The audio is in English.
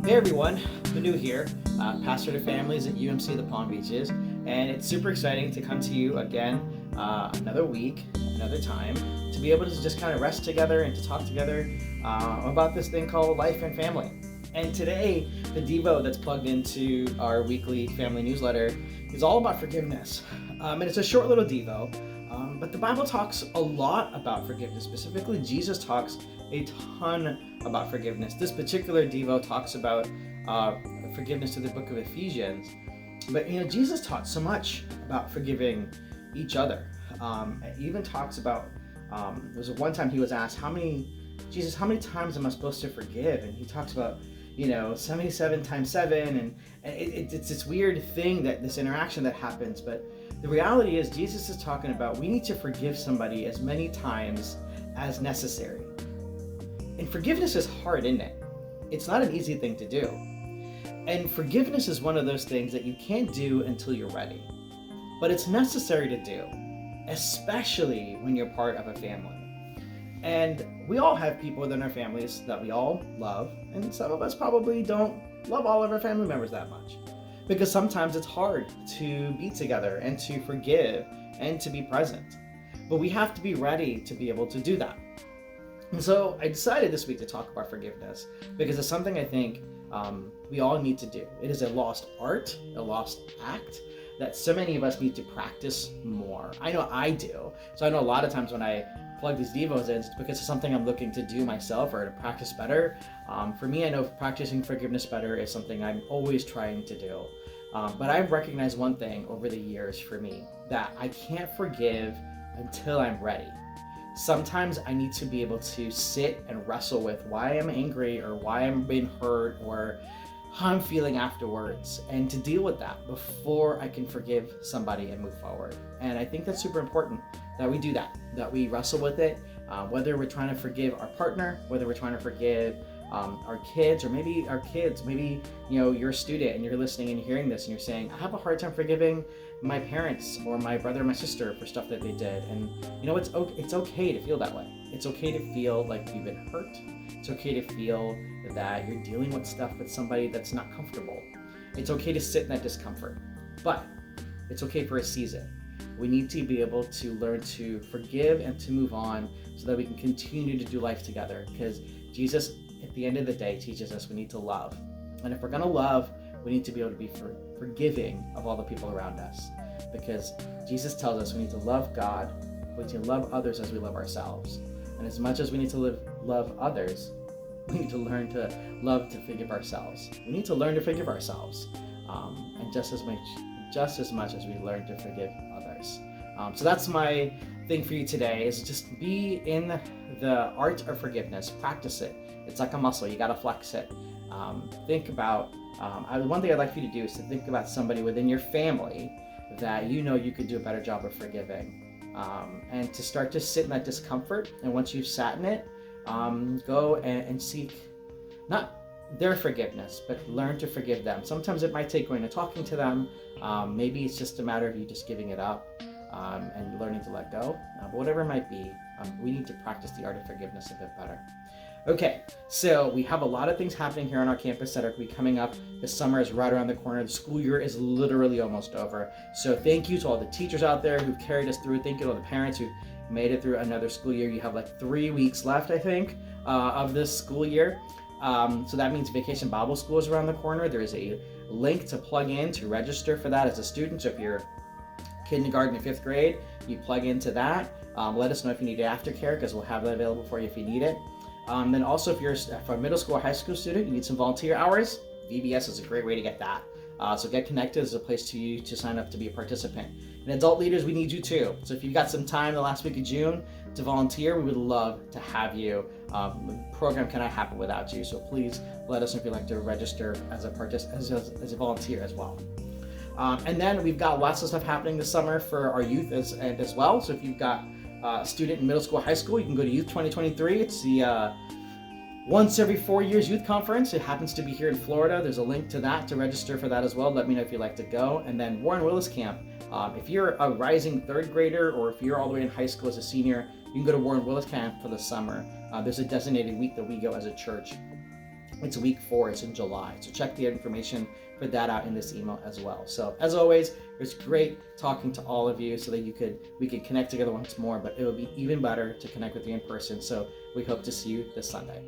Hey everyone, Manu here, pastor to families at UMC The Palm Beaches, and it's super exciting to come to you again another week, another time, to be able to just kind of rest together and to talk together about this thing called life and family. And today, the Devo that's plugged into our weekly family newsletter is all about forgiveness. And it's a short little Devo, but the Bible talks a lot about forgiveness. Specifically, Jesus talks a ton about forgiveness. This particular Devo talks about forgiveness to the book of Ephesians. But Jesus taught so much about forgiving each other. He even talks about, there was one time he was asked, how many times am I supposed to forgive? And he talks about 77 times 7, and it's this weird thing, that this interaction that happens. But the reality is, Jesus is talking about we need to forgive somebody as many times as necessary. And forgiveness is hard, isn't it? It's not an easy thing to do. And forgiveness is one of those things that you can't do until you're ready. But it's necessary to do, especially when you're part of a family. And we all have people within our families that we all love, and some of us probably don't love all of our family members that much. Because sometimes it's hard to be together and to forgive and to be present. But we have to be ready to be able to do that. And so I decided this week to talk about forgiveness because it's something I think we all need to do. It is a lost art, a lost act that so many of us need to practice more. I know I do. So I know a lot of times when I plug these Devos in, it's because it's something I'm looking to do myself or to practice better. For me, I know practicing forgiveness better is something I'm always trying to do. But I've recognized one thing over the years for me, that I can't forgive until I'm ready. Sometimes I need to be able to sit and wrestle with why I'm angry or why I'm being hurt or how I'm feeling afterwards, and to deal with that before I can forgive somebody and move forward. And I think that's super important that we do that we wrestle with it, whether we're trying to forgive our partner, whether we're trying to forgive our kids, or maybe you're a student and you're listening and hearing this and you're saying, I have a hard time forgiving my parents or my brother or my sister for stuff that they did. And it's okay to feel that way. It's okay to feel like you've been hurt. It's okay to feel that you're dealing with stuff with somebody that's not comfortable. It's okay to sit in that discomfort, but it's okay for a season. We need to be able to learn to forgive and to move on so that we can continue to do life together, because Jesus, at the end of the day, teaches us we need to love. And if we're going to love, we need to be able to be forgiving of all the people around us, because Jesus tells us we need to love God, we need to love others as we love ourselves. And as much as we need to love others, we need to learn to love to forgive ourselves. We need to learn to forgive ourselves, and just as much as we learn to forgive others. So that's my thing for you today, is just be in the art of forgiveness. Practice it. It's like a muscle. You got to flex it. Think about, one thing I'd like for you to do is to think about somebody within your family that you could do a better job of forgiving. And to start to sit in that discomfort. And once you've sat in it, go and seek not their forgiveness, but learn to forgive them. Sometimes it might take going and talking to them. Maybe it's just a matter of you just giving it up and learning to let go. But whatever it might be, we need to practice the art of forgiveness a bit better. Okay, so we have a lot of things happening here on our campus that are going to be coming up. The summer is right around the corner. The school year is literally almost over. So thank you to all the teachers out there who've carried us through. Thank you to all the parents who made it through another school year. You have like 3 weeks left, I think, of this school year. So that means Vacation Bible School is around the corner. There is a link to plug in to register for that as a student. So if you're kindergarten or 5th grade, you plug into that. Let us know if you need aftercare, because we'll have that available for you if you need it. Then also, if you're a middle school or high school student, you need some volunteer hours, VBS is a great way to get that. So Get Connected is a place to sign up to be a participant. And adult leaders, we need you too. So if you've got some time the last week of June to volunteer, we would love to have you. The program cannot happen without you. So please let us know if you'd like to register as a volunteer as well. And then we've got lots of stuff happening this summer for our youth as well. So if you've got a student in middle school, high school, you can go to Youth 2023. It's the once every 4 years youth conference. It happens to be here in Florida. There's a link to that to register for that as well. Let me know if you'd like to go. And then Warren Willis Camp. If you're a rising 3rd grader, or if you're all the way in high school as a senior, you can go to Warren Willis Camp for the summer. There's a designated week that we go as a church It's week 4, it's in July. So check the information for that out in this email as well. So as always, it was great talking to all of you so that we could connect together once more, but it would be even better to connect with you in person. So we hope to see you this Sunday.